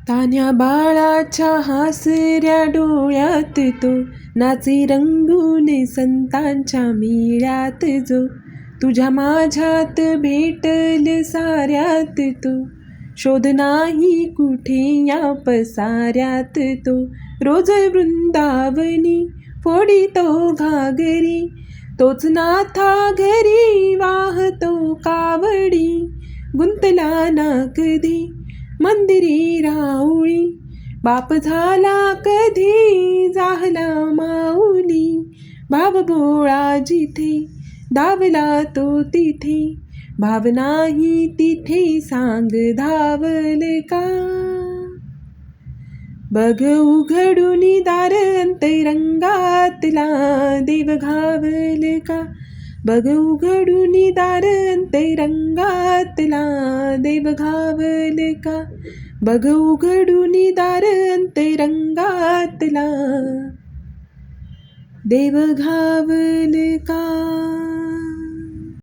तान्या बाळाच्या हासऱ्या डोळ्यात तो नाचे रंगून संतांच्या मेळ्यात जो. तुझ्या माझ्यात भेटल साऱ्यात तो, शोध नाही कुठे या पसाऱ्यात तो. रोज वृंदावनी फोडितो घागरी, तोच नाथा घरी वाहतो कावडी. गुंतला ना कधी मंदिरी राऊळी, बाप झाला कधी जाहला माऊली. भाव बोळा जिथे धावला तो तिथे, भाव नाही तिथे सांग धावल का. बघ उघडून दार अंतरंगातला देव घावल का. बघ उघडून दार अंतरंगातला देव घावल का. बघ उघडून दार अंतरंगातला देव घावल का.